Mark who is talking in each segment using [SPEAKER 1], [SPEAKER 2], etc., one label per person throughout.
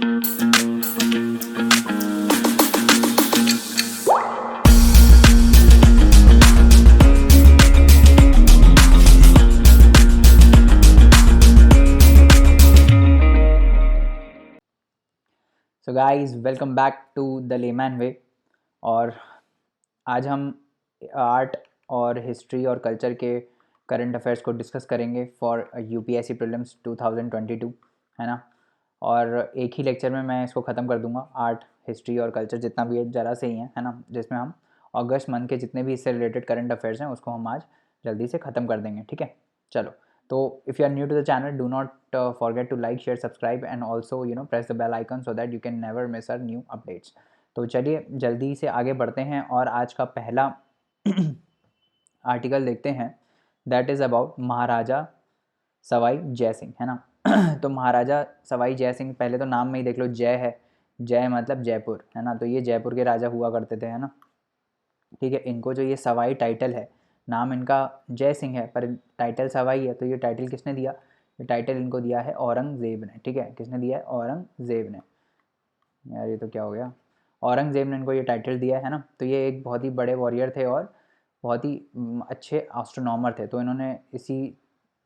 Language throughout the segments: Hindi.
[SPEAKER 1] So guys, welcome back to the layman way. और आज हम आर्ट और हिस्ट्री और कल्चर के करंट अफेयर्स को डिस्कस करेंगे फॉर यूपीएससी प्रीलिम्स 2022, है ना। और एक ही लेक्चर में मैं इसको ख़त्म कर दूंगा, आर्ट हिस्ट्री और कल्चर जितना भी है ज़रा से ही है ना, जिसमें हम अगस्त मंथ के जितने भी इससे रिलेटेड करंट अफेयर्स हैं उसको हम आज जल्दी से ख़त्म कर देंगे, ठीक है। चलो, तो if you are new to the channel, do not forget to like, share, subscribe and also press the bell icon so that you can never miss our new updates। तो चलिए जल्दी से आगे बढ़ते हैं और आज का पहला आर्टिकल देखते हैं। दैट इज़ अबाउट महाराजा सवाई जय सिंह, है ना। तो महाराजा सवाई जय सिंह, पहले तो नाम में ही देख लो, जय है, जय मतलब जयपुर, है ना। तो ये जयपुर के राजा हुआ करते थे, है ना, ठीक है। इनको जो ये सवाई टाइटल है, नाम इनका जय सिंह है पर टाइटल सवाई है, तो ये टाइटल किसने दिया? ये टाइटल इनको दिया है औरंगज़ेब ने, ठीक है। किसने दिया है? औरंगज़ेब ने। यार ये तो क्या हो गया, औरंगज़ेब ने इनको ये टाइटल दिया है ना। तो ये एक बहुत ही बड़े वॉरियर थे और बहुत ही अच्छे एस्ट्रोनॉमर थे। तो इन्होंने इसी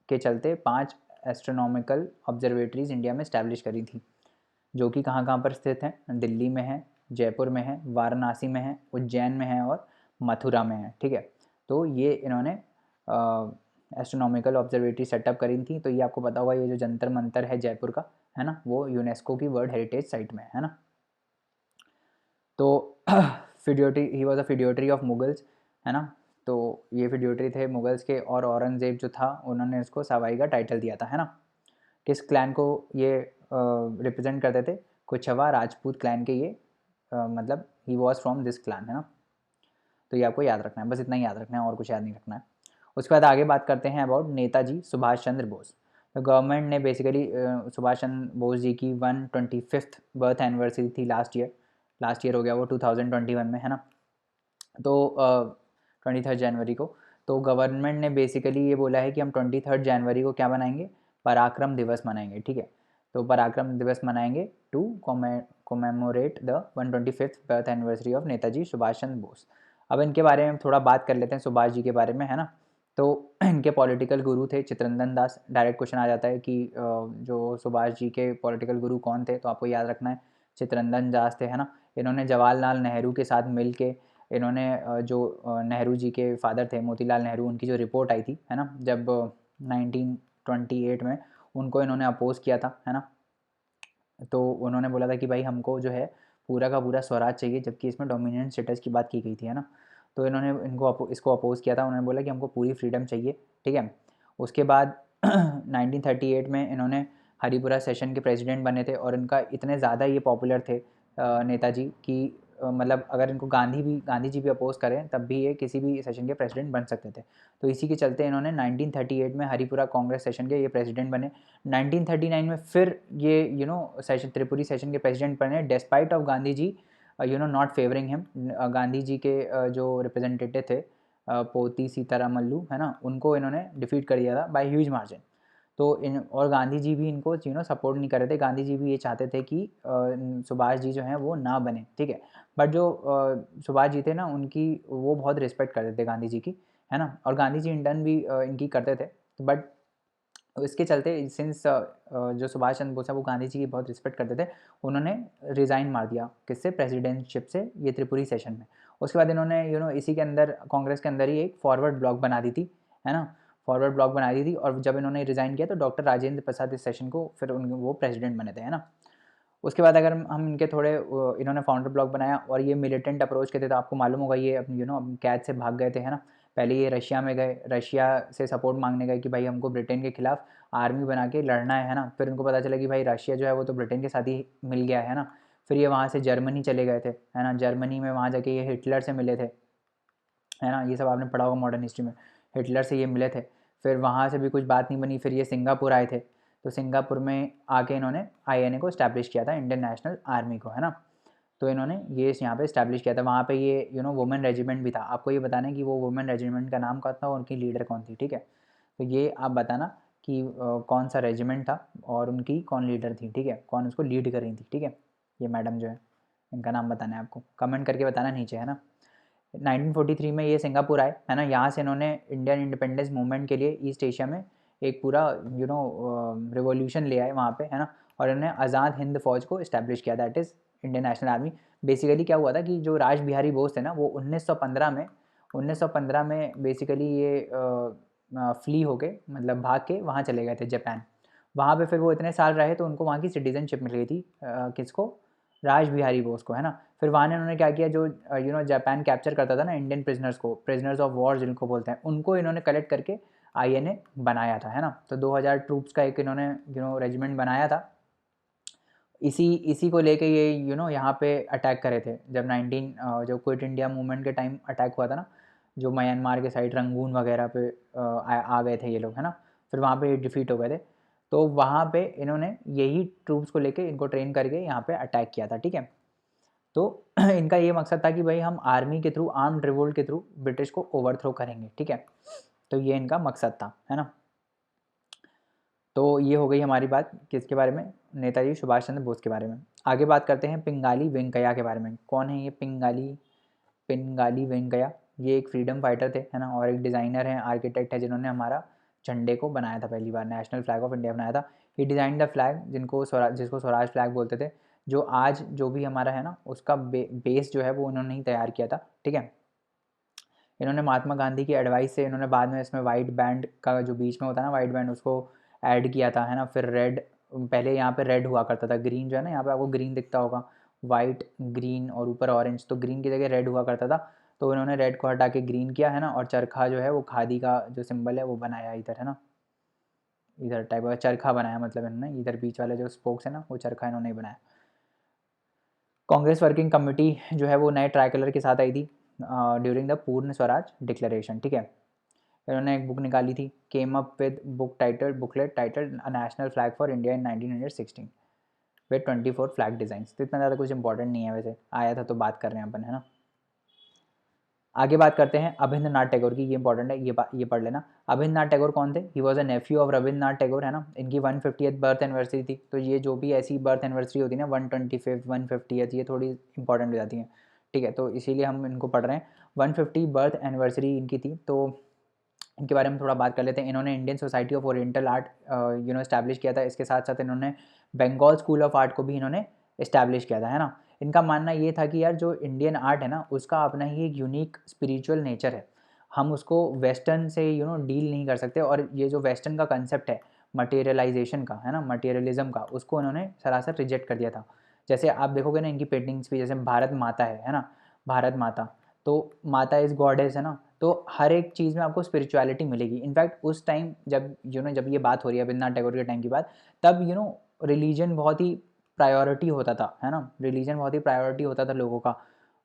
[SPEAKER 1] के चलते 5 एस्ट्रोनॉमिकल ऑब्जर्वेटरीज इंडिया में इस्टेब्लिश करी थी, जो कि कहाँ कहाँ पर स्थित हैं? दिल्ली में है, जयपुर में है, वाराणसी में है, उज्जैन में है और मथुरा में है, ठीक है। तो ये इन्होंने एस्ट्रोनॉमिकल ऑब्जर्वेटरी सेटअप करी थी। तो ये आपको पता होगा, ये जो जंतर मंतर है जयपुर का, है ना, वो यूनेस्को की वर्ल्ड हेरिटेज साइट में है ना। तो feudatory, he was a feudatory of Mughals, है ना। तो ये फिड्योटरी थे मुगल्स के, और औरंगज़ेब जो था उन्होंने इसको सवाई का टाइटल दिया था, है ना। किस क्लैन को ये रिप्रेजेंट करते थे? कुछवा राजपूत क्लैन के ये मतलब he was from this clan, है ना। तो ये आपको याद रखना है, बस इतना ही याद रखना है और कुछ याद नहीं रखना है। उसके बाद आगे बात करते हैं अबाउट नेताजी सुभाष चंद्र बोस। तो गवर्नमेंट ने बेसिकली सुभाष चंद्र बोस जी की 125th बर्थ एनिवर्सरी थी लास्ट ईयर हो गया वो 2021 में, है ना। तो 23 जनवरी को तो गवर्नमेंट ने बेसिकली ये बोला है कि हम 23 जनवरी को क्या बनाएंगे? पराक्रम दिवस मनाएंगे, ठीक है। तो पराक्रम दिवस मनाएंगे to commemorate the 125th birth anniversary of Netaji Subhash Chandra Bose. अब इनके बारे में थोड़ा बात कर लेते हैं, सुभाष जी के बारे में, है ना। तो इनके पॉलिटिकल गुरु थे चित्तरंजन दास। डायरेक्ट क्वेश्चन आ जाता है कि जो सुभाष जी के पॉलिटिकल गुरु कौन थे, तो आपको याद रखना है चित्तरंजन दास थे, है ना। इन्होंने जवाहरलाल नेहरू के साथ मिल के इन्होंने जो नेहरू जी के फादर थे मोतीलाल नेहरू, उनकी जो रिपोर्ट आई थी, है ना, जब 1928 में, उनको इन्होंने अपोज किया था, है ना। तो उन्होंने बोला था कि भाई हमको जो है पूरा का पूरा स्वराज चाहिए, जबकि इसमें डोमिनेंट स्टेटस की बात की गई थी, है ना। तो इन्होंने इसको अपोज किया था, उन्होंने बोला कि हमको पूरी फ्रीडम चाहिए, ठीक है। उसके बाद 1938 में इन्होंने हरिपुरा सेशन के प्रेसिडेंट बने थे, और इनका इतने ज़्यादा ये पॉपुलर थे नेताजी कि मतलब अगर इनको गांधी जी भी अपोज करें तब भी ये किसी भी सेशन के प्रेसिडेंट बन सकते थे। तो इसी के चलते इन्होंने 1938 में हरिपुरा कांग्रेस सेशन के ये प्रेसिडेंट बने। 1939 में फिर ये सेशन त्रिपुरी सेशन के प्रेसिडेंट बने, despite of Gandhi ji not favouring him. Gandhi ji के जो रिप्रेजेंटेटिव थे पोती सीतारामल्लू, है ना, उनको इन्होंने डिफीट कर दिया था बाय ह्यूज मार्जिन। तो इन और गांधी जी भी इनको सपोर्ट नहीं कर रहे थे। गांधी जी भी ये चाहते थे कि सुभाष जी जो हैं वो ना बने, ठीक है। बट जो सुभाष जी थे ना, उनकी वो बहुत रिस्पेक्ट करते थे गांधी जी की, है ना। और गांधी जी इंटर्न भी इनकी करते थे। बट इसके चलते सिंस जो सुभाष चंद्र बोस है वो गांधी जी की बहुत रिस्पेक्ट करते थे, उन्होंने रिज़ाइन मार दिया किससे? प्रेसिडेंटशिप से, ये त्रिपुरी सेशन में। उसके बाद इन्होंने इसी के अंदर कांग्रेस के अंदर ही एक फॉरवर्ड ब्लॉक बना दी थी, है ना। फॉरवर्ड ब्लॉक बना दी थी, और जब इन्होंने रिज़ाइन किया तो डॉक्टर राजेंद्र प्रसाद इस सेशन को फिर वो प्रेसिडेंट बने थे, है ना। उसके बाद अगर हम इनके थोड़े इन्होंने फाउंडर ब्लॉक बनाया और ये मिलिटेंट अप्रोच के थे। तो आपको मालूम होगा ये कैद से भाग गए थे, है ना। पहले ये रशिया में गए, रशिया से सपोर्ट मांगने गए कि भाई हमको ब्रिटेन के खिलाफ आर्मी बना के लड़ना है ना। फिर उनको पता चला कि भाई रशिया जो है वो तो ब्रिटेन के साथ ही मिल गया है ना। फिर ये वहाँ से जर्मनी चले गए थे, है ना। जर्मनी में वहाँ जाके ये हिटलर से मिले थे, है ना। ये सब आपने पढ़ा होगा मॉडर्न हिस्ट्री में, हिटलर से ये मिले थे। फिर वहाँ से भी कुछ बात नहीं बनी, फिर ये सिंगापुर आए थे। तो सिंगापुर में आके इन्होंने आईएनए को इस्टेब्लिश किया था, इंडियन नेशनल आर्मी को, है ना। तो इन्होंने ये यहाँ पे इस्टेब्लिश किया था। वहाँ पे ये वुमेन रेजिमेंट भी था। आपको ये बताना है कि वो वुमेन रेजिमेंट का नाम क्या था और उनकी लीडर कौन थी, ठीक है। तो ये आप बताना कि कौन सा रेजिमेंट था और उनकी कौन लीडर थी, ठीक है, कौन उसको लीड कर रही थी, ठीक है। ये मैडम जो है इनका नाम बताना है आपको, कमेंट करके बताना नीचे, है ना। 1943 में ये सिंगापुर आए, है ना। यहाँ से इन्होंने इंडियन इंडिपेंडेंस मूवमेंट के लिए ईस्ट एशिया में एक पूरा रिवॉल्यूशन ले आए वहाँ पे, है ना। और इन्होंने आज़ाद हिंद फौज को इस्टेब्लिश किया, that is Indian national army. Basically क्या हुआ था कि जो राज बिहारी बोस थे ना, वो 1915 में बेसिकली ये फ्ली होके, मतलब भाग के वहाँ चले गए थे जापान। वहाँ पे फिर वो इतने साल रहे तो उनको वहाँ की सिटीजनशिप मिल गई थी, किसको, राज बिहारी बोस को, है ना। फिर वहाँ ने उन्होंने क्या किया, जो जापान कैप्चर करता था ना इंडियन प्रिजनर्स को, प्रिजनर्स ऑफ वॉर जिनको बोलते हैं, उनको इन्होंने कलेक्ट करके आईएनए बनाया था, है ना। तो 2000 ट्रूप्स का एक इन्होंने रेजिमेंट बनाया था। इसी इसी को लेके ये यहाँ पे अटैक करे थे जब जो क्विट इंडिया मूवमेंट के टाइम अटैक हुआ था ना, जो म्यांमार के साइड रंगून वगैरह पे आ गए थे ये लोग, है ना। फिर वहाँ पे डिफीट हो गए थे। तो वहाँ पे इन्होंने यही ट्रूप्स को लेके इनको ट्रेन करके यहाँ पे अटैक किया था, ठीक है। तो इनका ये मकसद था कि भाई हम आर्मी के थ्रू, आर्म्ड रिवोल्ट के थ्रू ब्रिटिश को ओवरथ्रो करेंगे, ठीक है। तो ये इनका मकसद था, है ना। तो ये हो गई हमारी बात किसके बारे में, नेताजी सुभाष चंद्र बोस के बारे में। आगे बात करते हैं पिंगाली वेंकैया के बारे में। कौन है ये पिंगाली वेंकैया? ये एक फ्रीडम फाइटर थे, है ना, और एक डिज़ाइनर हैं, आर्किटेक्ट है, जिन्होंने हमारा झंडे को बनाया था, पहली बार नेशनल फ्लैग ऑफ इंडिया बनाया था। ही डिज़ाइन द फ्लैग, जिसको स्वराज फ्लैग बोलते थे, जो आज जो भी हमारा है ना, उसका बेस जो है वो उन्होंने ही तैयार किया था, ठीक है। इन्होंने महात्मा गांधी की एडवाइस से इन्होंने बाद में इसमें वाइट बैंड का जो बीच में होता है ना, वाइट बैंड, उसको ऐड किया था, है ना। फिर रेड, पहले यहाँ पे रेड हुआ करता था, ग्रीन जो है ना, यहाँ पे आपको ग्रीन दिखता होगा, वाइट ग्रीन और ऊपर ऑरेंज, तो ग्रीन की जगह रेड हुआ करता था। तो इन्होंने रेड को हटा के ग्रीन किया, है ना। और चरखा जो है वो खादी का जो सिंबल है वो बनाया इधर, है ना, इधर टाइप का चरखा बनाया, मतलब इन्होंने इधर बीच वाले जो स्पोक्स है ना, वो चरखा इन्होंने बनाया। कांग्रेस वर्किंग कमेटी जो है वो नए ट्राई कलर के साथ आई थी ड्यूरिंग द पूर्ण स्वराज डिक्लेरेशन, ठीक है। इन्होंने एक बुक निकाली थी, came up with booklet title a national flag for India in 1916 with 24 flag designs. तो इतना ज़्यादा कुछ इंपॉर्टेंट नहीं है, वैसे आया था तो बात कर रहे हैं अपन, है ना। आगे बात करते हैं अभिन्द्रनाथ टैगोर की, ये इंपॉर्टेंट है, ये पढ़ लेना। अभिन्द्रनाथ टैगोर कौन थे? ही was a Neiphiu of Rabindranath Tagore, है ना। इनकी 150th बर्थ एनिवर्सरी थी। तो ये जो भी ऐसी बर्थ एनिवर्सरी होती है ना, 125th 150th, ये थोड़ी इंपॉर्टेंट हो जाती है, ठीक है। तो इसीलिए हम इनको पढ़ रहे हैं। 150 बर्थ एनिवर्सरी इनकी थी, तो इनके बारे में थोड़ा बात कर लेते हैं। इन्होंने Indian society of oriental art establish किया था। इसके साथ साथ इन्होंने बंगाल स्कूल ऑफ आर्ट को भी इन्होंने इस्टेब्लिश किया था, है ना। इनका मानना ये था कि यार जो इंडियन आर्ट है ना, उसका अपना ही एक यूनिक स्पिरिचुअल नेचर है। हम उसको वेस्टर्न से डील नहीं कर सकते। और ये जो वेस्टर्न का कंसेप्ट है मटेरियलाइजेशन का, है ना, मटेरियलिज्म का, उसको इन्होंने सरासर रिजेक्ट कर दिया था। जैसे आप देखोगे ना इनकी पेंटिंग्स भी, जैसे भारत माता है ना, भारत माता, तो माता इज़ गॉडेस, है ना। तो हर एक चीज़ में आपको स्पिरिचुअलिटी मिलेगी। इनफैक्ट उस टाइम जब जब ये बात हो रही है रविन्द्रनाथ टैगोर के टाइम की बात, तब रिलीजन बहुत ही प्रायोरिटी होता था, है ना। रिलीजन बहुत ही प्रायोरिटी होता था लोगों का।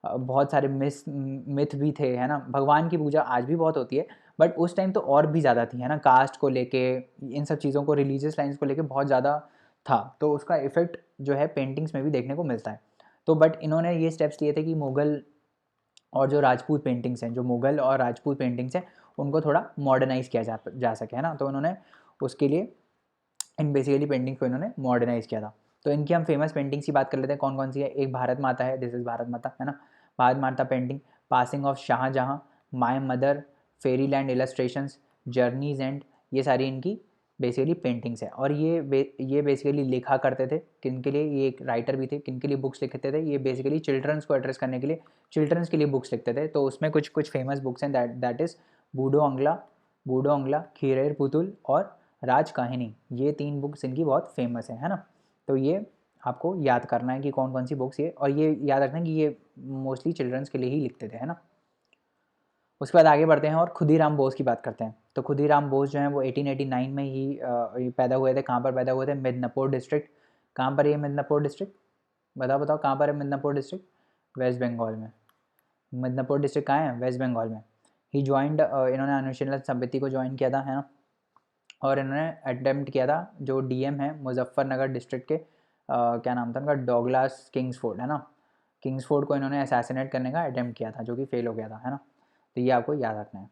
[SPEAKER 1] बहुत सारे मिथ भी थे, है ना। भगवान की पूजा आज भी बहुत होती है, बट उस टाइम तो और भी ज़्यादा थी, है ना। कास्ट को लेके, इन सब चीज़ों को, रिलीजियस लाइन्स को लेके बहुत ज़्यादा था। तो उसका इफेक्ट जो है पेंटिंग्स में भी देखने को मिलता है। तो बट इन्होंने ये स्टेप्स लिए थे कि मुग़ल और जो राजपूत पेंटिंग्स हैं, जो मुग़ल और राजपूत पेंटिंग्स हैं, उनको थोड़ा मॉडर्नाइज़ किया जा सके, है ना। तो उन्होंने उसके लिए इन बेसिकली पेंटिंग्स को इन्होंने मॉडर्नाइज़ किया था। तो इनकी हम फेमस पेंटिंग्स की बात कर लेते हैं, कौन कौन सी है। एक भारत माता है, दिस इज़ भारत माता, है ना। Bharat Mata painting, passing of Shah Jahan, my mother, fairy land illustrations, journeys and, ये सारी इनकी बेसिकली पेंटिंग्स है। और ये बेसिकली लिखा करते थे किन के लिए, ये एक राइटर भी थे, किन के लिए बुक्स लिखते थे, ये बेसिकली चिल्ड्रंस को एड्रेस करने के लिए, चिल्ड्रंस के लिए बुक्स लिखते थे। तो उसमें कुछ कुछ फेमस बुक्स हैं, दैट इज़ बूडो अंगला, खीरेर पुतुल और राज काहिनी। ये 3 बुक्स इनकी बहुत फेमस है ना। तो ये आपको याद करना है कि कौन कौन सी बुक्स ये, और ये याद रखना कि ये मोस्टली चिल्ड्रंस के लिए ही लिखते थे, है ना। उसके बाद आगे बढ़ते हैं और खुदीराम बोस की बात करते हैं। तो खुदीराम बोस जो हैं वो 1889 में ही पैदा हुए थे। कहाँ पर पैदा हुए थे? मिदनापुर डिस्ट्रिक्ट। कहाँ पर ये मिदनापुर डिस्ट्रिक्ट? बताओ बताओ कहाँ पर है मिदनापुर डिस्ट्रिक्ट? वेस्ट बंगाल में। मिदनापुर डिस्ट्रिक्ट कहाँ है? वेस्ट बंगाल में। ही ज्वाइंड, इन्होंने अनुशीलन समिति को ज्वाइन किया था, है ना। और इन्होंने अटेम्प्ट किया था, जो डीएम है मुजफ्फरनगर डिस्ट्रिक्ट के, क्या नाम था उनका, डॉगलास किंग्सफोर्ड, है ना। किंग्सफोर्ड को इन्होंने असैसिनेट करने का अटेम्प्ट किया था, जो कि फेल हो गया था, है ना। तो ये आपको याद रखना है।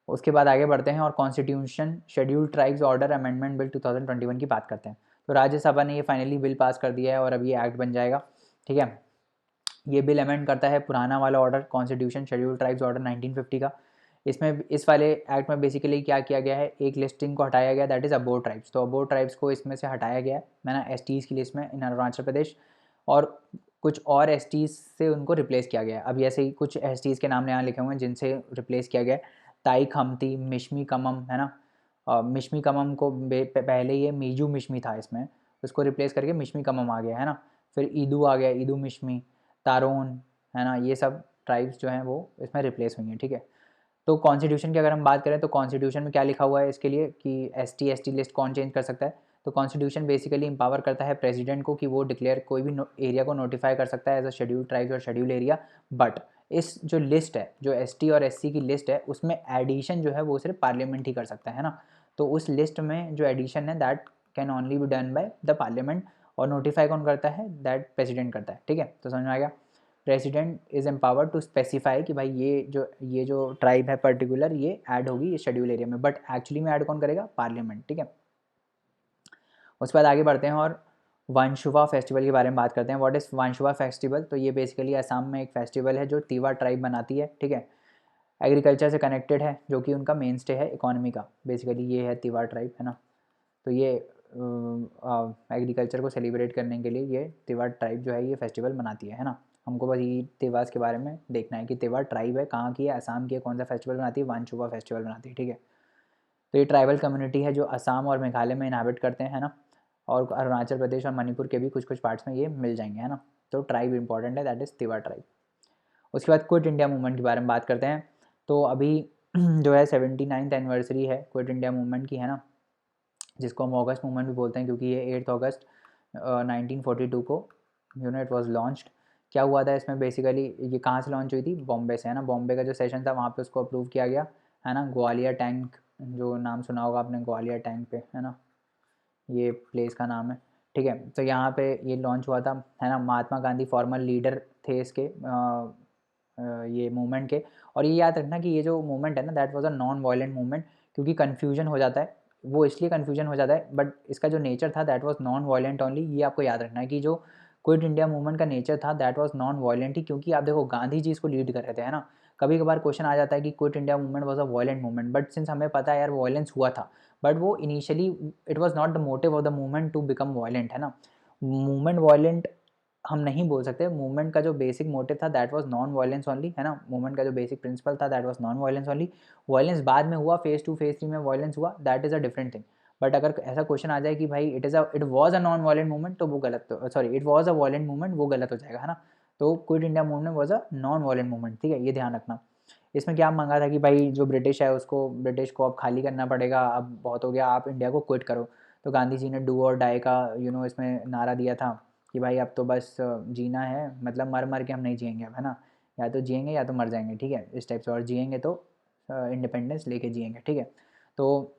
[SPEAKER 1] उसके बाद आगे बढ़ते हैं और constitution scheduled tribes order amendment bill 2021 की बात करते हैं। तो राज्यसभा ने ये फाइनली बिल पास कर दिया है और अब ये एक्ट बन जाएगा, ठीक है। ये बिल अमेंड करता है पुराना वाला order constitution scheduled tribes order 1950 का। इसमें इस वाले एक्ट में बेसिकली क्या किया गया है, एक लिस्टिंग को हटाया गया, दैट इज़ अबोर ट्राइब्स। तो अबोर ट्राइब्स को इसमें से हटाया गया है ना, एसटीज़ की लिस्ट में इन अरुणाचल प्रदेश, और कुछ और एसटीज़ से उनको रिप्लेस किया गया है। अब ऐसे ही कुछ एसटीज़ के नाम यहाँ लिखे हुए हैं जिनसे रिप्लेस किया गया है। ताई खमती, मिशमी कमम, है ना। मिशमी कमम को पहले ये मीजू मिशमी था, इसमें उसको रिप्लेस करके मिशमी कमम आ गया, है ना। फिर ईदू आ गया, ईदू मिशमी, तारोन, है ना। ये सब ट्राइब्स जो हैं वो इसमें रिप्लेस हुई हैं, ठीक है। तो कॉन्स्टिट्यूशन की अगर हम बात करें तो कॉन्स्टिट्यूशन में क्या लिखा हुआ है इसके लिए कि एसटी लिस्ट कौन चेंज कर सकता है। तो कॉन्स्टिट्यूशन बेसिकली इंपावर करता है प्रेसिडेंट को कि वो डिक्लेयर कोई भी एरिया को नोटिफाई कर सकता है एज अ शेड्यूल ट्राइब्स और शेड्यूल एरिया। बट इस जो लिस्ट है, जो एसटी और एससी की लिस्ट है, उसमें एडिशन जो है वो सिर्फ पार्लियामेंट ही कर सकता है ना। तो उस लिस्ट में जो एडिशन है that can only be done by the parliament, और नोटिफाई कौन करता है, दैट प्रेसिडेंट करता है, ठीक है। तो समझ में आ गया। President is empowered to specify कि भाई ये जो ट्राइब है पर्टिकुलर ये ऐड होगी इस शेड्यूल एरिया में, बट एक्चुअली में ऐड कौन करेगा, पार्लियामेंट, ठीक है। उसके बाद आगे बढ़ते हैं और वंशुवा फेस्टिवल के बारे में बात करते हैं। What is Wanshuwa festival. तो ये बेसिकली असम में एक फेस्टिवल है जो तिवा ट्राइब बनाती है, ठीक है। एग्रीकल्चर से कनेक्टेड है, जो कि उनका मेन स्टे है इकोनॉमी का, बेसिकली ये है तिवा ट्राइब, है ना। तो ये एग्रीकल्चर को सेलिब्रेट करने के लिए ये तिवा ट्राइब जो है ये फेस्टिवल मनाती है ना। हमको बस ये तिवास के बारे में देखना है कि तिवा ट्राइब है, कहाँ की है, असम की है, कौन सा फेस्टिवल बनाती है, वानचुवा फेस्टिवल बनाती है, ठीक है। तो ये ट्राइबल कम्युनिटी है जो असम और मेघालय में इनहाबिट करते हैं ना, और अरुणाचल प्रदेश और मणिपुर के भी कुछ कुछ पार्ट्स में ये मिल जाएंगे, है ना। तो ट्राइब इंपॉर्टेंट है, दैट इज़ तिवा ट्राइब। उसके बाद क्विट इंडिया मूवमेंट के बारे में बात करते हैं। तो अभी जो है 79th एनिवर्सरी है क्विट इंडिया मूवमेंट की, है ना, जिसको हम अगस्त मूवमेंट भी बोलते हैं, क्योंकि ये 8 अगस्त 1942 को इट वॉज लॉन्च्ड। क्या हुआ था इसमें बेसिकली, ये कहाँ से लॉन्च हुई थी, बॉम्बे से, है ना। बॉम्बे का जो सेशन था वहाँ पे उसको अप्रूव किया गया, है ना। ग्वालियर टैंक, जो नाम सुना होगा आपने, ग्वालियर टैंक पे, है ना, ये प्लेस का नाम है, ठीक है। तो यहाँ पे ये लॉन्च हुआ था, है ना। महात्मा गांधी फॉर्मल लीडर थे इसके ये मूवमेंट के। और ये याद रखना कि ये जो मूवमेंट है ना that was a non violent movement, क्योंकि कन्फ्यूजन हो जाता है, वो इसलिए कन्फ्यूजन हो जाता है, बट इसका जो नेचर था that was non violent only. ये आपको याद रखना है कि जो क्विट इंडिया मूवमेंट का नेचर था दैट वाज नॉन वायलेंट ही, क्योंकि आप देखो गांधी जी इसको लीड कर रहे थे, है ना। कभी कभार क्वेश्चन आ जाता है कि quit India movement was a violent movement, but since हमें पता है यार वायलेंस हुआ था, बट वो initially it was not the motive of the movement to become violent, है ना। मूवमेंट वायलेंट हम नहीं बोल सकते। मूवमेंट का जो बेसिक मोटिव था that was non violence only, है ना। मूवमेंट का जो बेसिक प्रिंसिपल था that was non violence only. Violence बाद में हुआ, फेज़ 2 फेज़ 3 में वायलेंस हुआ, that is a different thing. But अगर ऐसा क्वेश्चन आ जाए कि भाई it was a non violent movement, तो वो गलत, sorry it was a violent movement, वो गलत हो जाएगा, है ना। तो quit India movement was a non violent movement, ठीक है, ये ध्यान रखना। इसमें क्या मांगा था कि भाई जो ब्रिटिश है उसको, ब्रिटिश को अब खाली करना पड़ेगा, अब बहुत हो गया, आप इंडिया को क्विट करो। तो गांधी जी ने डू और डाई का इसमें नारा दिया था कि भाई अब तो बस जीना है, मतलब मर मर के हम नहीं जिएंगे अब, है ना। या तो जिएंगे या तो मर जाएंगे, ठीक है, इस टाइप से। और जिएंगे तो इंडिपेंडेंस लेके जिएंगे, ठीक है। तो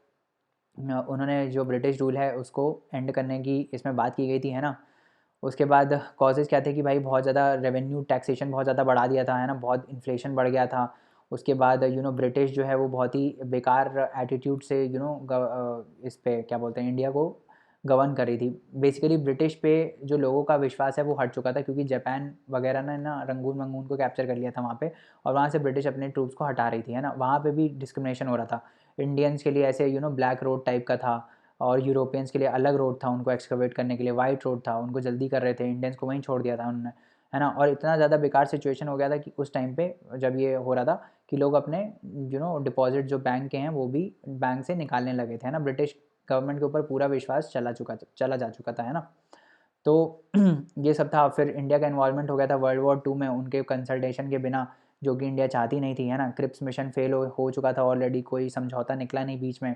[SPEAKER 1] उन्होंने जो ब्रिटिश रूल है उसको एंड करने की इसमें बात की गई थी, है ना। उसके बाद कॉजेज़ क्या थे कि भाई बहुत ज़्यादा रेवेन्यू टैक्सेशन बहुत ज़्यादा बढ़ा दिया था, है ना, बहुत इन्फ्लेशन बढ़ गया था। उसके बाद ब्रिटिश जो है वो बहुत ही बेकार एटीट्यूड से इस पे क्या बोलते हैं, इंडिया को गवर्न कर रही थी। बेसिकली ब्रिटिश पे जो लोगों का विश्वास है वो हट चुका था, क्योंकि जापान वगैरह ने ना रंगून वंगून को कैप्चर कर लिया था वहाँ पे, और वहाँ से ब्रिटिश अपने ट्रूप्स को हटा रही थी, है ना। वहाँ पे भी डिस्क्रिमिनेशन हो रहा था। इंडियंस के लिए ऐसे ब्लैक रोड टाइप का था, और यूरोपियंस के लिए अलग रोड था, उनको एक्सकवेट करने के लिए वाइट रोड था, उनको जल्दी कर रहे थे, इंडियंस को वहीं छोड़ दिया था उन्होंने, है ना। और इतना ज़्यादा बेकार सिचुएशन हो गया था कि उस टाइम पे जब ये हो रहा था कि लोग अपने डिपॉजिट जो बैंक के हैं वो भी बैंक से निकालने लगे थे, है ना। ब्रिटिश गवर्नमेंट के ऊपर पूरा विश्वास चला जा चुका था, है ना। तो ये सब था। फिर इंडिया का इन्वॉल्वमेंट हो गया था वर्ल्ड वॉर 2 में, उनके कंसल्टेशन के बिना, जो कि इंडिया चाहती नहीं थी, है ना। क्रिप्स मिशन फेल हो चुका था ऑलरेडी, कोई समझौता निकला नहीं बीच में।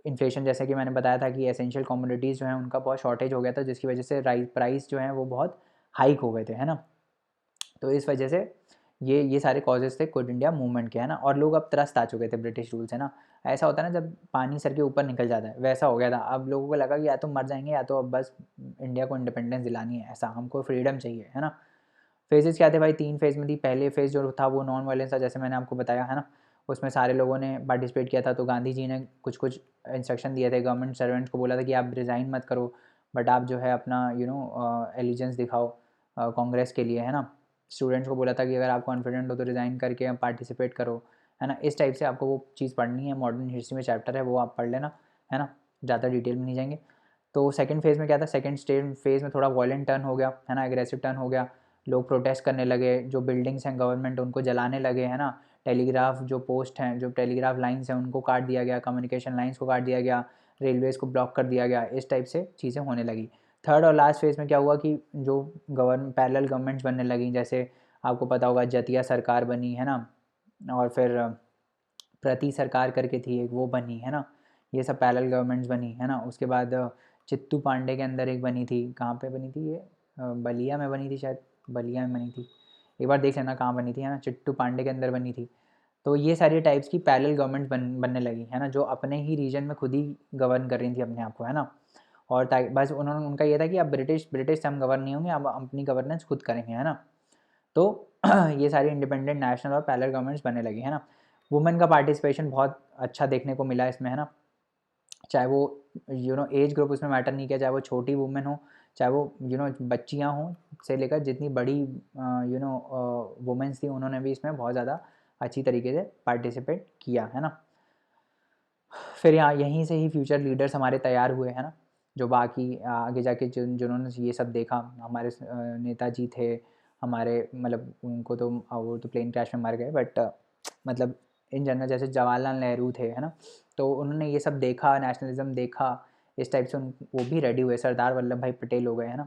[SPEAKER 1] इन्फ्लेशन, जैसे कि मैंने बताया था कि एसेंशियल कमोडिटीज़ जो हैं उनका बहुत शॉर्टेज हो गया था, जिसकी वजह से प्राइस जो हैं वो बहुत हाइक हो गए थे, है ना। तो इस वजह से ये सारे कॉजेज़ थे क्विट इंडिया मूवमेंट के, है ना। और लोग अब त्रस्त आ चुके थे ब्रिटिश रूल से ना। ऐसा होता है ना जब पानी सर के ऊपर निकल जाता है, वैसा हो गया था। अब लोगों को लगा कि या तो मर जाएंगे या तो अब बस इंडिया को इंडिपेंडेंस दिलानी है, ऐसा हमको फ्रीडम चाहिए, है ना। फेजेस क्या थे भाई, 3 फेज़ में थी। पहले फेज़ जो था वो नॉन वायलेंस था, जैसे मैंने आपको बताया, है ना। उसमें सारे लोगों ने पार्टिसिपेट किया था। तो गांधी जी ने कुछ कुछ इंस्ट्रक्शन दिए थे गवर्नमेंट सर्वेंट्स को, बोला था कि आप रिज़ाइन मत करो, बट आप जो है अपना एलिजेंस दिखाओ कांग्रेस के लिए, है ना। स्टूडेंट्स को बोला था कि अगर आप कॉन्फिडेंट हो तो रिज़ाइन करके पार्टिसिपेट करो, है ना। इस टाइप से आपको वो चीज़ पढ़नी है, मॉडर्न हिस्ट्री में चैप्टर है वो आप पढ़ लेना, है ना, ज़्यादा डिटेल में नहीं जाएंगे। तो सेकंड फेज़ में क्या था, सेकंड स्टेज फेज़ में थोड़ा वॉयलेंट टर्न हो गया, है ना, एग्रेसिव टर्न हो गया। लोग प्रोटेस्ट करने लगे, जो बिल्डिंग्स हैं गवर्नमेंट उनको जलाने लगे, है ना। टेलीग्राफ जो पोस्ट हैं, जो टेलीग्राफ लाइन्स हैं उनको काट दिया गया, कम्युनिकेशन लाइन्स को काट दिया गया, रेलवेज़ को ब्लॉक कर दिया गया, इस टाइप से चीज़ें होने लगी। थर्ड और लास्ट फेज़ में क्या हुआ कि जो पैरेलल गवर्नमेंट्स बनने लगी, जैसे आपको पता होगा जतिया सरकार बनी, है ना, और फिर प्रति सरकार करके थी एक, वो बनी, है ना। ये सब पैरेलल गवर्नमेंट्स बनी, है ना। उसके बाद चित्तू पांडे के अंदर एक बनी थी, कहाँ पे बनी थी ये, बलिया में बनी थी शायद, बलिया में बनी थी, एक बार देख लेना कहाँ बनी थी, है ना, चित्तू पांडे के अंदर बनी थी। तो ये सारी टाइप्स की पैरेलल गवर्नमेंट बनने लगी, है ना, जो अपने ही रीजन में खुद ही गवर्न कर रही थी अपने आप को, है ना। और बस उन्होंने, उनका ये था कि अब ब्रिटिश ब्रिटिश से हम गवर्न नहीं होंगे, अब अपनी गवर्नेंस खुद करेंगे, है ना। तो ये सारी इंडिपेंडेंट नेशनल और पैरेलल गवर्नमेंट्स बनने लगी, है ना। वुमेन का पार्टिसिपेशन बहुत अच्छा देखने को मिला इसमें, है ना। चाहे वो एज ग्रुप उसमें मैटर नहीं किया, चाहे वो छोटी वुमेन हो, चाहे वो बच्चियां हों, से लेकर जितनी बड़ी वुमेन्स थी, उन्होंने भी इसमें बहुत ज़्यादा अच्छी तरीके से पार्टिसिपेट किया, है ना। फिर यहाँ यहीं से ही फ्यूचर लीडर्स हमारे तैयार हुए, है ना, जो बाकी आगे जाके जिन्होंने ये सब देखा। हमारे नेताजी थे हमारे, मतलब उनको तो वो तो प्लेन क्रैश में मर गए, बट मतलब इन जनरल जैसे जवाहरलाल नेहरू थे, है ना। तो उन्होंने ये सब देखा, नेशनलिज्म देखा, इस टाइप से वो भी रेडी हुए। सरदार वल्लभ भाई पटेल हो गए, है ना।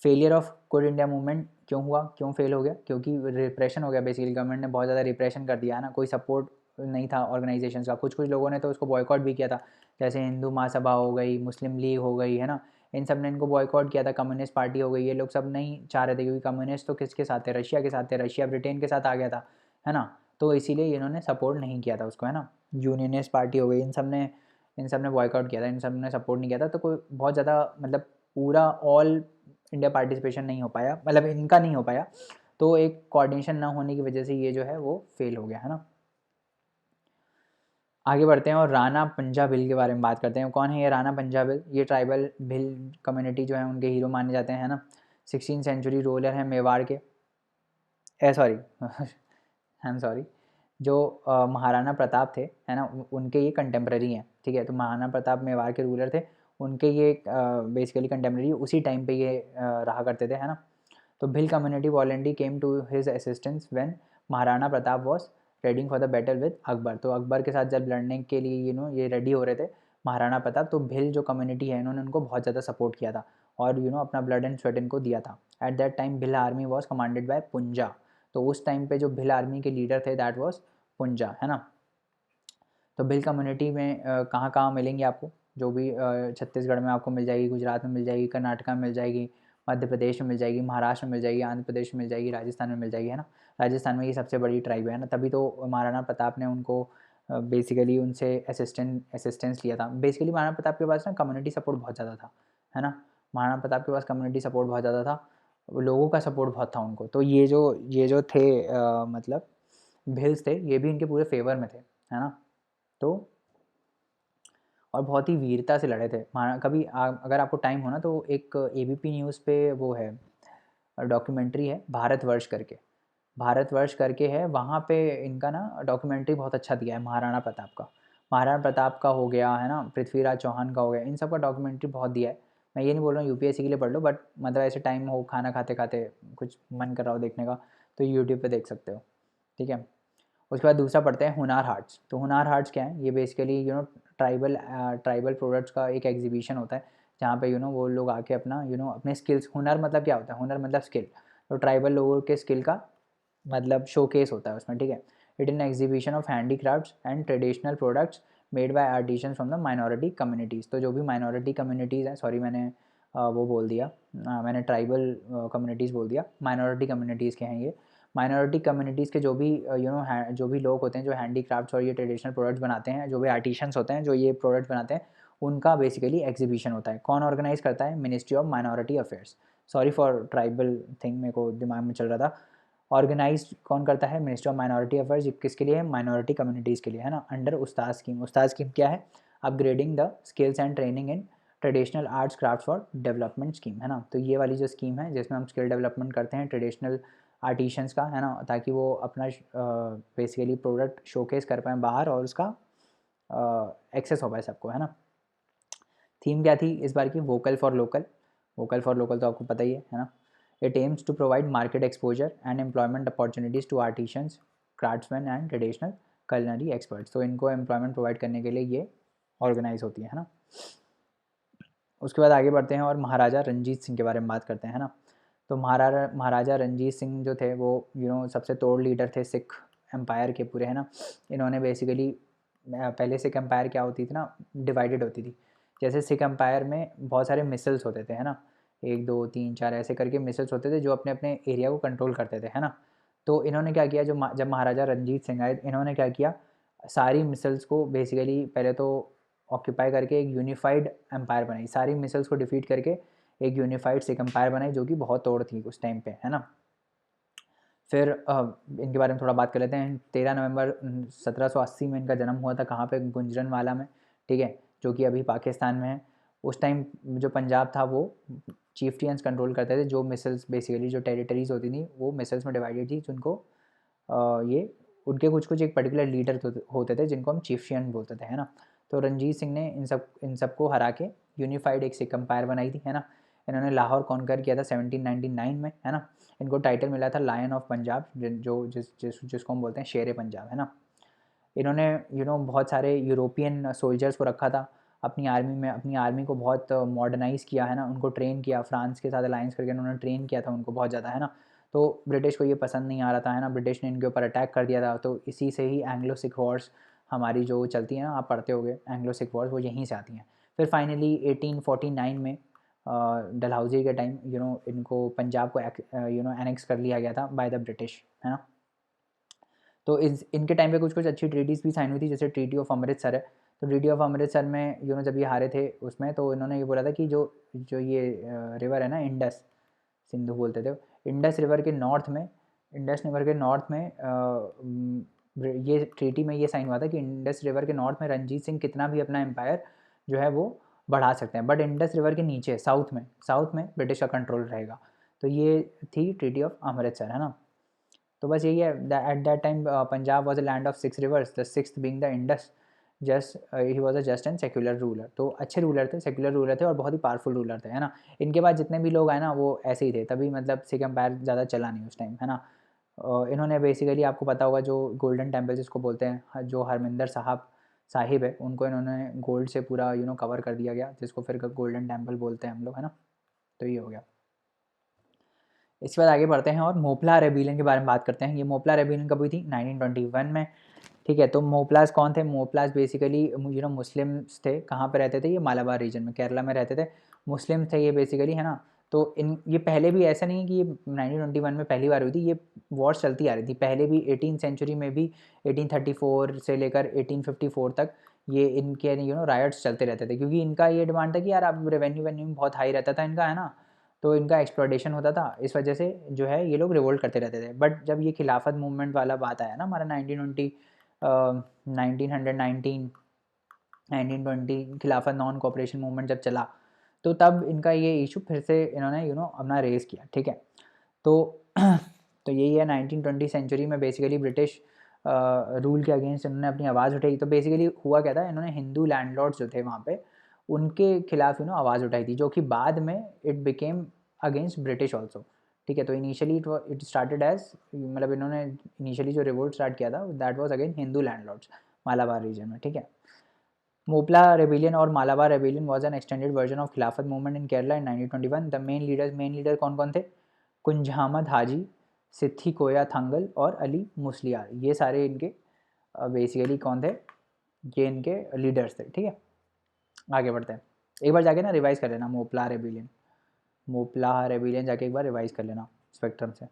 [SPEAKER 1] Failure of good India movement क्यों हुआ, क्यों फेल हो गया, क्योंकि रिप्रेशन हो गया। बेसिकली गवर्नमेंट ने बहुत ज़्यादा रिप्रेशन कर दिया, है ना। कोई सपोर्ट नहीं था ऑर्गेनाइजेशन का। कुछ कुछ लोगों ने तो उसको बॉयकॉट भी किया था, जैसे हिंदू महासभा हो गई, मुस्लिम लीग हो गई, है ना। इन सब ने इनको बॉयकॉट किया था। कम्युनिस्ट पार्टी हो गई, ये लोग सब नहीं चाह रहे थे, क्योंकि कम्युनिस्ट तो किसके साथ थे, रशिया के साथ थे, रशिया ब्रिटेन के साथ आ गया था, है ना। तो इसीलिए इन्होंने सपोर्ट नहीं किया था उसको, है ना। यूनियनिस्ट पार्टी हो गई, इन सब ने बॉयकॉट किया था, इन सब ने सपोर्ट नहीं किया था। तो कोई बहुत ज़्यादा मतलब पूरा ऑल इंडिया पार्टिसिपेशन नहीं हो पाया, मतलब इनका नहीं हो पाया। तो एक कोऑर्डिनेशन ना होने की वजह से ये जो है वो फेल हो गया, है ना। आगे बढ़ते हैं और राणा पंजा भिल के बारे में बात करते हैं। कौन है ये राणा पंजा भिल? ये ट्राइबल भिल कम्युनिटी जो है उनके हीरो माने जाते हैं, है ना। 16 सेंचुरी रूलर हैं मेवाड़ के, सॉरी आई एम सॉरी, जो महाराणा प्रताप थे, है ना, उनके ये कंटेम्प्रेरी हैं, ठीक है। तो महाराणा प्रताप मेवाड़ के रूलर थे, उनके ये बेसिकली कंटेम्प्रेरी उसी टाइम पे ये रहा करते थे, है ना। तो Bhil community voluntarily came to his assistance when Maharana Pratap was readying for the battle with Akbar. तो अकबर के साथ जब लड़ने के लिए ये रेडी हो रहे थे महाराणा प्रताप, तो भिल जो कम्युनिटी है इन्होंने उनको बहुत ज़्यादा सपोर्ट किया था, और अपना ब्लड एंड स्वेट इनको दिया था। At that time Bhil army was commanded by Punja. तो उस टाइम पे जो भिल आर्मी के लीडर थे दैट वॉज पुंजा, है ना। तो भिल कम्युनिटी में कहाँ कहाँ मिलेंगे आपको, जो भी छत्तीसगढ़ में आपको मिल जाएगी, गुजरात में मिल जाएगी, कर्नाटका में मिल जाएगी, मध्य प्रदेश में मिल जाएगी, महाराष्ट्र में मिल जाएगी, आंध्र प्रदेश में मिल जाएगी, राजस्थान में मिल जाएगी, है ना। राजस्थान में ये सबसे बड़ी ट्राइब है ना, तभी तो महाराणा प्रताप ने उनको बेसिकली उनसे असिस्टेंस लिया था। बेसिकली महाराणा प्रताप के पास ना कम्युनिटी सपोर्ट बहुत ज़्यादा था, है ना। महाराणा प्रताप के पास कम्युनिटी सपोर्ट बहुत ज़्यादा था, लोगों का सपोर्ट बहुत था उनको। तो ये जो थे मतलब भिल्स थे, ये भी इनके पूरे फेवर में थे, है ना। तो और बहुत ही वीरता से लड़े थे। कभी अगर आपको टाइम हो ना तो एक एबीपी न्यूज़ पे वो है डॉक्यूमेंट्री है भारतवर्ष करके, भारतवर्ष करके है, वहाँ पे इनका ना डॉक्यूमेंट्री बहुत अच्छा दिया है महाराणा प्रताप का। महाराणा प्रताप का हो गया, है ना, पृथ्वीराज चौहान का हो गया, इन सब का डॉक्यूमेंट्री बहुत दिया है। मैं ये नहीं बोल रहा हूँ यूपीएससी के लिए पढ़ लो, बट मतलब ऐसे टाइम हो, खाना खाते खाते कुछ मन कर रहा हो देखने का, तो यूट्यूब पे देख सकते हो, ठीक है। उसके बाद दूसरा पढ़ते हैं हुनार हाट्स। तो हुनार हाट्स क्या है, ये बेसिकली ट्राइबल ट्राइबल प्रोडक्ट्स का एक एग्जीबिशन होता है, जहाँ पे वो लोग आके अपना अपने स्किल्स, हुनर मतलब क्या होता है, हुनर मतलब स्किल, तो ट्राइबल लोगों के स्किल का मतलब शोकेस होता है उसमें, ठीक है। It in exhibition of handicrafts and traditional products made by artisans from the minority communities. तो जो भी माइनॉरिटी कम्युनिटीज़ हैं, सॉरी मैंने वो बोल दिया, मैंने ट्राइबल कम्युनिटीज़ बोल दिया, माइनॉरिटी कम्युनिटीज़ के हैं ये। माइनॉरिटी कम्युनिटीज़ के जो भी जो भी लोग होते हैं जो हैंडीक्राफ्ट्स और ये ट्रेडिशनल प्रोडक्ट्स बनाते हैं, जो भी आर्टिशंस होते हैं जो ये प्रोडक्ट्स बनाते हैं, उनका बेसिकली एग्जीबिशन होता है। कौन ऑर्गेनाइज करता है? Ministry of minority affairs. Sorry for tribal thing, मेरे को दिमाग में चल रहा था। ऑर्गेनाइज कौन करता है? मिनिस्ट्री ऑफ माइनॉरिटी अफेयर्स, किसके लिए है? माइनॉरिटी कम्युनिटीज़ के लिए, है ना, अंडर उस्ताद स्कीम। उस्ताद स्कीम क्या है? Upgrading the skills and training in traditional arts craft for development scheme, है ना। तो ये वाली जो स्कीम है जिसमें हम स्किल डेवलपमेंट करते हैं ट्रेडिशनल आर्टिशंस का, है ना, ताकि वो अपना बेसिकली प्रोडक्ट शोकेस कर पाएँ बाहर और उसका एक्सेस हो पाए सबको, है ना। थीम क्या थी इस बार की? Vocal for local. Vocal for local तो आपको पता ही है ना। It aims to provide market exposure and employment opportunities to artisans, craftsmen and traditional culinary experts. तो इनको एम्प्लॉयमेंट प्रोवाइड करने के लिए ये ऑर्गेनाइज होती है ना। उसके बाद आगे बढ़ते हैं और महाराजा रंजीत सिंह के बारे में बात करते हैं ना। तो महाराजा रंजीत सिंह जो थे वो सबसे तोड़ लीडर थे सिख एम्पायर के पूरे, है ना। इन्होंने बेसिकली पहले सिख एम्पायर क्या होती थी ना, डिवाइडेड होती थी। जैसे सिख एम्पायर में बहुत सारे मिसल्स होते थे, है ना, 1 2 3 4 ऐसे करके मिसल्स होते थे जो अपने अपने एरिया को कंट्रोल करते थे, है ना। तो इन्होंने क्या किया, जब महाराजा रंजीत सिंह आए, इन्होंने क्या किया, सारी मिसल्स को बेसिकली पहले तो ऑक्यूपाई करके एक यूनिफाइड एम्पायर बनाई, सारी मिसल्स को डिफीट करके एक यूनिफाइड सिख एम्पायर बनाई जो कि बहुत तोड़ थी उस टाइम पे, है ना। फिर इनके बारे में थोड़ा बात कर लेते हैं। 13 नवंबर 1780 में इनका जन्म हुआ था। कहाँ पे? गुंजरनवाला में, ठीक है, जो कि अभी पाकिस्तान में है। उस टाइम जो पंजाब था वो चीफ्टियंस कंट्रोल करते थे, जो मिसल्स बेसिकली जो टेरिटरीज होती थी वो मिसल्स में डिवाइडेड थी, जिनको ये उनके कुछ कुछ एक पर्टिकुलर लीडर होते थे जिनको हम चीफ्टियन बोलते थे, है ना। तो रंजीत सिंह ने इन सबको हरा के यूनिफाइड एक सिख एम्पायर बनाई थी, है ना। इन्होंने लाहौर कॉन्कर किया था 1799 में, है ना। इनको टाइटल मिला था लायन ऑफ पंजाब, जिसको हम बोलते हैं शेर पंजाब, है ना। इन्होंने बहुत सारे यूरोपियन सोल्जर्स को रखा था अपनी आर्मी में, अपनी आर्मी को बहुत मॉडर्नाइज़ किया, है ना, उनको ट्रेन किया, फ्रांस के साथ अलायंस करके उन्होंने ट्रेन किया था उनको बहुत ज़्यादा, है ना। तो ब्रिटिश को ये पसंद नहीं आ रहा था, है ना, ब्रिटिश ने इनके ऊपर अटैक कर दिया था। तो इसी से ही एंग्लो सिख वॉर्स हमारी जो चलती हैं ना, आप पढ़ते होगे एंग्लो सिख वॉर्स, वो यहीं से आती हैं। फिर फाइनली 1849 में डलहौजी के टाइम इनको पंजाब को एनेक्स कर लिया गया था बाय द ब्रिटिश, है ना। तो इनके टाइम पे कुछ कुछ अच्छी ट्रीटीज़ भी साइन हुई थी, जैसे ट्रीटी ऑफ अमृतसर है। तो ट्रीटी ऑफ अमृतसर में जब ये हारे थे उसमें, तो इन्होंने ये बोला था कि जो जो ये रिवर है ना, इंडस, सिंधु बोलते थे, इंडस रिवर के नॉर्थ में, इंडस रिवर के नॉर्थ में ये ट्रीटी में ये साइन हुआ था कि इंडस रिवर के नॉर्थ में रंजीत सिंह कितना भी अपना एम्पायर जो है वो बढ़ा सकते हैं, बट इंडस रिवर के नीचे साउथ में ब्रिटिश का कंट्रोल रहेगा। तो ये थी ट्रीटी ऑफ अमृतसर, है ना। तो बस यही है, eight that time Punjab was a land of 6 reverse, the sixth being the Indus. Just he was a just and secular ruler. तो अच्छे रूलर थे, सेक्युलर रूलर थे और बहुत ही पावरफुल रूलर थे, है ना। इनके बाद जितने भी लोग आए ना वो ऐसे ही थे, तभी मतलब सिख एम्पायर ज़्यादा चला नहीं उस टाइम, है ना। इन्होंने बेसिकली आपको पता होगा जो गोल्डन टेम्पल जिसको बोलते हैं, जो हरमिंदर साहिब है, उनको इन्होंने गोल्ड से पूरा कवर कर दिया गया, जिसको फिर गोल्डन टेम्पल बोलते हैं हम लोग, है ना। तो ये हो गया। इसके बाद आगे बढ़ते हैं और मोपला रेबिलियन के बारे में बात करते हैं। ये मोपला रेबिलियन कब हुई थी? 1921 में, ठीक है। तो मोपलास कौन थे? मोपलास बेसिकली मुस्लिम्स थे। कहाँ पे रहते थे? ये मालाबार रीजन में, केरला में रहते थे, मुस्लिम थे ये बेसिकली, है ना। तो ये पहले भी ऐसा नहीं है कि ये 1921 में पहली बार हुई थी, ये वॉर्स चलती आ रही थी पहले भी। 18th सेंचुरी में भी 1834 से लेकर 1854 तक ये इनके रायट्स चलते रहते थे, क्योंकि इनका ये डिमांड था कि यार अब रेवेन्यू वेन्यू बहुत हाई रहता था इनका, है ना। तो इनका एक्सप्लॉयटेशन होता था, इस वजह से जो है ये लोग रिवोल्ट करते रहते थे। बट जब ये खिलाफत मूवमेंट वाला बात आया ना हमारा 1920 1919 1920 खिलाफत नॉन कॉपरेशन मूवमेंट जब चला, तो तब इनका ये इशू फिर से इन्होंने अपना रेस किया, ठीक है। तो तो यही है 1920 सेंचुरी में बेसिकली ब्रिटिश रूल के अगेंस्ट इन्होंने अपनी आवाज़ उठाई। तो बेसिकली हुआ क्या था, इन्होंने हिंदू लैंडलॉर्ड्स जो थे वहाँ पे उनके खिलाफ आवाज़ उठाई थी, जो कि बाद में it became against British also, ठीक है। तो इनिशियली इट स्टार्टेड एज, मतलब इन्होंने इनिशियली जो रिवोल्ट स्टार्ट किया था that was against Hindu landlords Malabar region में, ठीक है। मोपला रेबिलियन और Malabar rebellion was an extended version of Khilafat movement in Kerala in 1921। The main leader कौन कौन थे? कुंजहामद हाजी, सिद्धि कोया थंगल और अली मुस्लियार। ये सारे इनके बेसिकली कौन थे? ये इनके लीडर्स थे, ठीक है। आगे बढ़ते हैं, एक बार जाके ना रिवाइज कर लेना मोपला रेबिलियन जाके एक बार रिवाइज कर लेना स्पेक्ट्रम से।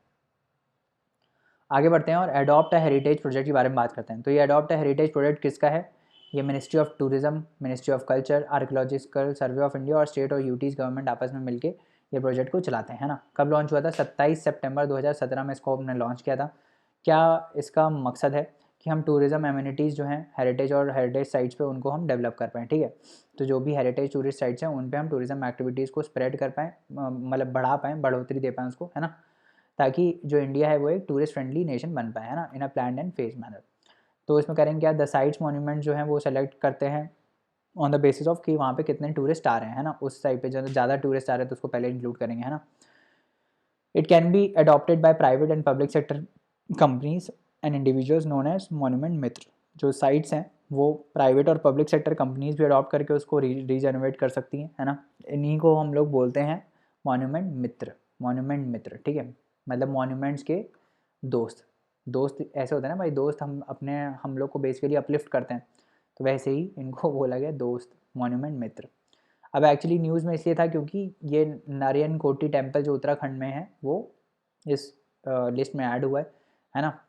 [SPEAKER 1] आगे बढ़ते हैं और एडॉप्ट अ हेरिटेज प्रोजेक्ट के बारे में बात करते हैं। तो ये एडॉप्ट अ हेरिटेज प्रोजेक्ट किसका है? ये ministry of tourism, ministry of culture, archaeological survey of India और स्टेट और यूटीज़ गवर्नमेंट आपस में मिलके ये प्रोजेक्ट को चलाते हैं, है ना। कब लॉन्च हुआ था? 27 सितंबर 2017 में इसको हमने लॉन्च किया था। क्या इसका मकसद है कि हम टूरिज़्म एमिनिटीज़ जो हैं हेरिटेज और हेरिटेज साइट्स पे उनको हम डेवलप कर पाएँ, ठीक है। तो जो भी हेरिटेज टूरिस्ट साइट्स हैं उन पे हम टूरिज़्म एक्टिविटीज़ को स्प्रेड कर पाएँ, मतलब बढ़ा पाएँ, बढ़ोतरी दे पाएँ उसको, है ना, ताकि जो इंडिया है वो एक टूरिस्ट फ्रेंडली नेशन बन पाए, है ना, in a plan and phase manner. तो इसमें करेंगे क्या, द साइट्स मॉन्यूमेंट जो हैं वो सेलेक्ट करते हैं ऑन द बेसिस ऑफ कि वहाँ पे कितने टूरिस्ट आ रहे हैं, है ना। उस साइड पे जो ज़्यादा टूरिस्ट आ रहे हैं तो उसको पहले इंक्लूड करेंगे, है ना। It can be adopted by private and public sector companies and individuals known as monument Mitra. जो साइट्स हैं वो प्राइवेट और पब्लिक सेक्टर कंपनीज भी अडॉप्ट करके उसको रीजनरेट कर सकती हैं, है ना। इन्हीं को हम लोग बोलते हैं मॉन्यूमेंट मित्र, मॉन्यूमेंट मित्र, ठीक है। मतलब मॉन्यूमेंट्स के दोस्त। दोस्त ऐसे होते हैं ना भाई, दोस्त हम लोग को बेसिकली अपलिफ्ट करते हैं, तो वैसे ही इनको बोला गया दोस्त, मॉन्यूमेंट मित्र। अब एक्चुअली न्यूज़ में इसलिए था क्योंकि ये नारायण कोटी टेम्पल जो उत्तराखंड में है वो इस लिस्ट में ऐड हुआ है ना।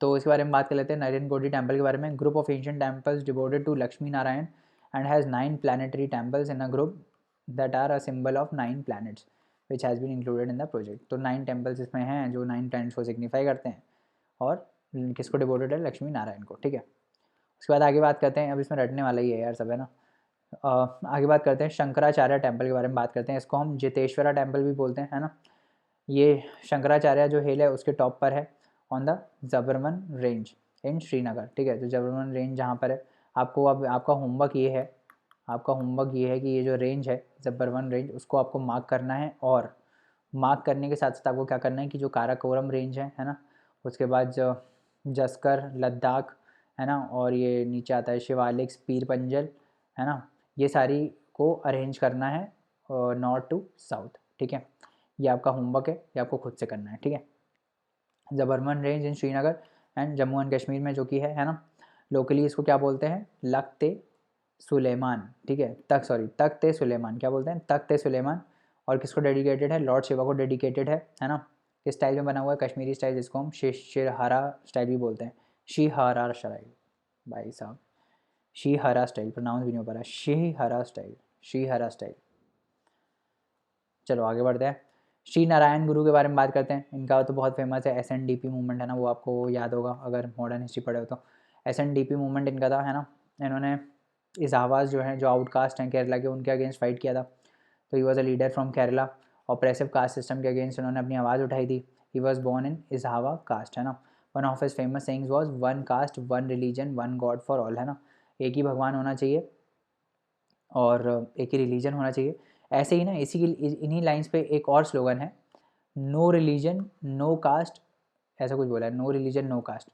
[SPEAKER 1] तो इसके बारे में बात कर लेते हैं नारायण कोटी टेम्पल के बारे में। Group of ancient temples devoted to Lakshmi Narayan and has 9 planetary temples in a group that are a symbol of 9 planets which has been included in the project. तो 9 टेम्पल्स इसमें हैं जो 9 प्लैनेट्स को सिग्निफाई करते हैं और किसको डिवोटेड है? लक्ष्मी नारायण को, ठीक है। उसके बाद आगे बात करते हैं, अब इसमें रटने वाला ही है यार सब, है ना। आगे बात करते हैं शंकराचार्य टेम्पल के बारे में बात करते हैं। इसको हम जितेश्वरा टेम्पल भी बोलते हैं, है ना। ये शंकराचार्य जो हिल है उसके टॉप पर है on the Zabarwan range in Srinagar, ठीक है। तो जबरमन रेंज जहाँ पर है, आपको अब आपका होमवर्क ये है, आपका होमवर्क ये है कि ये जो रेंज है जबरमन रेंज उसको आपको मार्क करना है, और मार्क करने के साथ साथ आपको क्या करना है कि जो काराकोरम रेंज है ना, उसके बाद जो जस्कर लद्दाख, है ना, और ये नीचे आता है शिवालिक पीर पंजल, है ना, ये सारी को अरेंज करना है नॉर्थ टू साउथ, ठीक है। ये आपका होमवर्क है, ये आपको खुद से करना है, ठीक है। Zabarwan range in Srinagar and Jammu and Kashmir में जो कि है ना, लोकली इसको क्या बोलते हैं? लख्त सुलेमान, ठीक है। तख्त सुलेमान क्या बोलते हैं? तख्त सुलेमान। और किसको डेडिकेटेड है? लॉर्ड शिवा को डेडिकेटेड है ना। किस स्टाइल में बना हुआ है? कश्मीरी स्टाइल, जिसको हम शिरहारा स्टाइल भी बोलते हैं। शिहारा स्टाइल, भाई साहब, शिहरा स्टाइल प्रोनाउंस भी नहीं हो पा रहा, शिहरा स्टाइल, शिहरा स्टाइल। चलो आगे बढ़ते हैं। श्री नारायण गुरु के बारे में बात करते हैं। इनका तो बहुत फेमस है SNDP मूवमेंट, है ना, वो आपको याद होगा अगर मॉडर्न हिस्ट्री पढ़े हो तो। SNDP मूवमेंट इनका था, है ना। इन्होंने इस आवाज़ जो है, जो आउटकास्ट हैं केरला के, उनके अगेंस्ट फाइट किया था। तो he was a leader from Kerala. Oppressive caste system के अगेंस्ट इन्होंने अपनी आवाज़ उठाई थी। He was born in Ezhava caste, है ना। One of his famous sayings was one caste one religion one god for all, है ना। एक ही भगवान होना चाहिए और एक ही रिलीजन होना चाहिए। ऐसे ही ना इसी की इन्हीं लाइंस पे एक और स्लोगन है, नो रिलीजन नो कास्ट, ऐसा कुछ बोला है, नो रिलीजन नो कास्ट।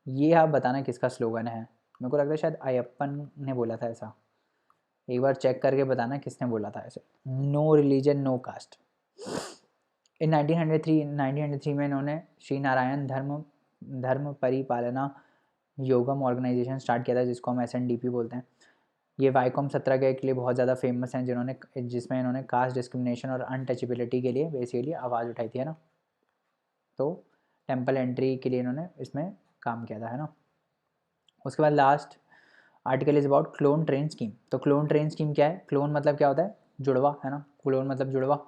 [SPEAKER 1] ये आप बताना किसका स्लोगन है? मेरे को लगता है शायद अयप्पन ने बोला था ऐसा। एक बार चेक करके बताना किसने बोला था ऐसे, नो रिलीजन नो कास्ट। इन 1903 में इन्होंने श्री नारायण धर्म परिपालना योगम ऑर्गेनाइजेशन स्टार्ट किया था, जिसको हम SNDP बोलते हैं। ये वाईकॉम 17 के लिए बहुत ज़्यादा फेमस हैं, जिसमें इन्होंने कास्ट डिस्क्रिमिनेशन और अनटचेबिलिटी के लिए बेसिकली आवाज़ उठाई थी, है ना। तो टेम्पल एंट्री के लिए इन्होंने इसमें काम किया था, है ना। उसके बाद last article is about clone train scheme. तो क्लोन ट्रेन स्कीम क्या है? क्लोन मतलब क्या होता है? जुड़वा, है ना। क्लोन मतलब जुड़वा।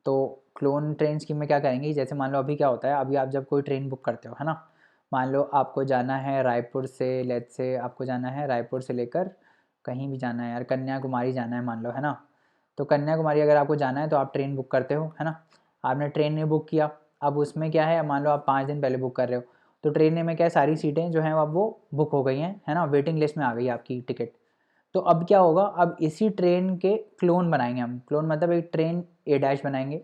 [SPEAKER 1] तो क्लोन ट्रेन स्कीम में क्या करेंगे, जैसे मान लो अभी क्या होता है, अभी आप जब कोई ट्रेन बुक करते हो, है ना, मान लो आपको जाना है रायपुर से, लेट्स से आपको जाना है रायपुर से लेकर कहीं भी जाना है यार, कन्याकुमारी जाना है मान लो, है ना। तो कन्याकुमारी अगर आपको जाना है तो आप ट्रेन बुक करते हो, है ना। आपने ट्रेन में बुक किया, अब उसमें क्या है, मान लो आप 5 दिन पहले बुक कर रहे हो, तो ट्रेन में क्या है, सारी सीटें जो हैं अब वो बुक हो गई हैं, है ना, वेटिंग लिस्ट में आ गई आपकी टिकट। तो अब क्या होगा, अब इसी ट्रेन के क्लोन बनाएंगे हम। क्लोन मतलब एक ट्रेन A- बनाएंगे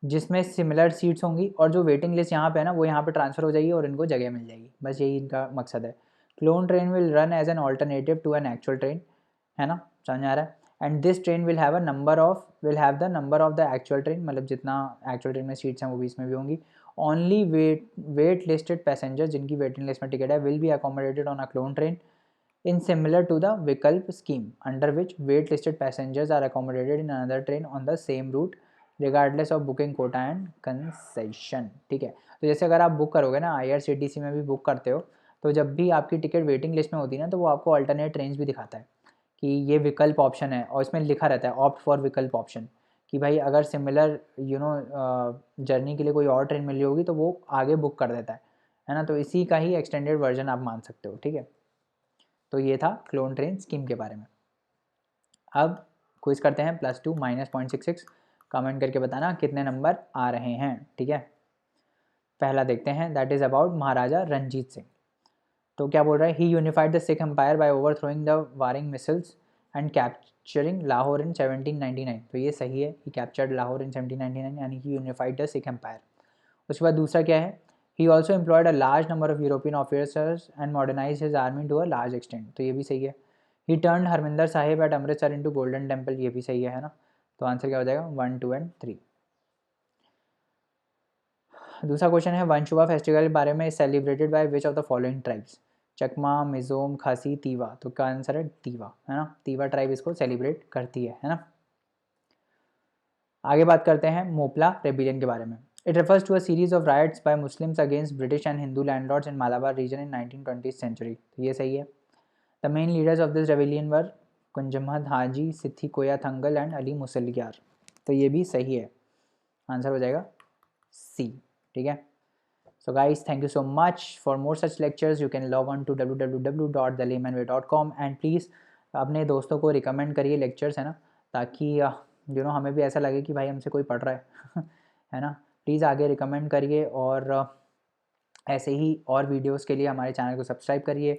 [SPEAKER 1] जिसमें सिमिलर सीट्स होंगी, और जो वेटिंग लिस्ट यहाँ पे है ना वो यहाँ पे ट्रांसफ़र हो जाएगी और इनको जगह मिल जाएगी। बस यही इनका मकसद है। Clone train will run as an alternative to an actual train, है ना, समझ आ रहा है। And this train will have the number of the actual train, मतलब जितना एक्चुअल ट्रेन में सीट्स हैं वो भी इसमें भी होंगी। ओनली वेट लिस्टेड पैसेंजर, जिनकी वेटिंग लिस्ट में टिकट है, will be accommodated on a clone train in similar to the विकल्प scheme, under which wait listed passengers are accommodated in another train on the same route regardless of booking quota and concession, ठीक है। तो जैसे अगर आप बुक करोगे ना, IRCTC में भी बुक करते हो, तो जब भी आपकी टिकट वेटिंग लिस्ट में होती है ना, तो वो आपको अल्टरनेट ट्रेन भी दिखाता है कि ये विकल्प ऑप्शन है, और इसमें लिखा रहता है ऑप्ट फॉर विकल्प ऑप्शन, कि भाई अगर सिमिलर जर्नी के लिए कोई और ट्रेन मिल रही होगी तो वो आगे बुक कर देता है ना। तो इसी का ही एक्सटेंडेड वर्जन आप मान सकते हो, ठीक है। तो ये था क्लोन ट्रेन स्कीम के बारे में। अब क्विज करते हैं +2 -0.66, कमेंट करके बताना कितने नंबर आ रहे हैं, ठीक है। पहला देखते हैं, that is about Maharaja Ranjit Singh. तो क्या बोल रहा है, he unified the Sikh empire by overthrowing the warring misls and capturing Lahore in 1799। तो ये सही है, ही कैप्चर्ड लाहौर इन 1799 यानी he unified the Sikh empire. उसके बाद दूसरा क्या है, he also employed a large number of European officers and modernize his army to a large extent. तो ये भी सही है। He turn Harmandir Sahib at Amritsar into golden temple. ये भी सही है ना। तो आंसर क्या हो जाएगा, 1, 2 एंड 3। दूसरा क्वेश्चन है, वंशुवा फेस्टिवल के बारे में celebrated by which of the following tribes, Chakma, Mizo, Khasi, Tiwa. तो क्या आंसर है, तीवा, है ना। तीवा ट्राइब इसको सेलिब्रेट करती है ना। आगे बात करते हैं मोपला रेबिलियन के बारे में। It refers to a series of riots by Muslims against British and Hindu landlords in Malabar region in 1920 century. तो ये सही है। The main leaders of this rebellion were Kunjahammed Haji, Seethi Koya Thangal and Ali Musliyar. तो ये भी सही है, आंसर हो जाएगा सी, ठीक है। So guys, thank you so much. For more such lectures, you can log on to www.thelaymanway.com and please अपने दोस्तों को रिकमेंड करिए लेक्चर्स, है ना, ताकि हमें भी ऐसा लगे कि भाई हमसे कोई पढ़ रहा है है ना। प्लीज़ आगे रिकमेंड करिए और ऐसे ही और वीडियोस के लिए हमारे चैनल को सब्सक्राइब करिए।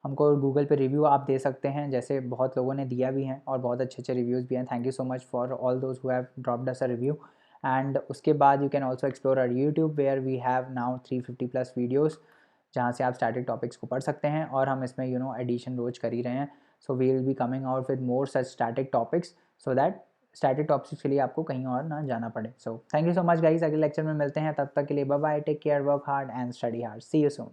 [SPEAKER 1] हमको गूगल पे रिव्यू आप दे सकते हैं, जैसे बहुत लोगों ने दिया भी हैं और बहुत अच्छे अच्छे रिव्यूज़ भी हैं। Thank you so much for all those who have dropped us a review. And उसके बाद you can also explore our YouTube where we have now 350+ videos, जहाँ से आप स्टैटिक टॉपिक्स को पढ़ सकते हैं और हम इसमें एडिशन रोज कर ही रहे हैं। So we will be coming out with more such static topics so that static topics के लिए आपको कहीं और ना जाना पड़े। So thank you so much guys, अगले लेक्चर में मिलते हैं, तब तक के लिए bye bye, take care, work hard and study hard, see you soon.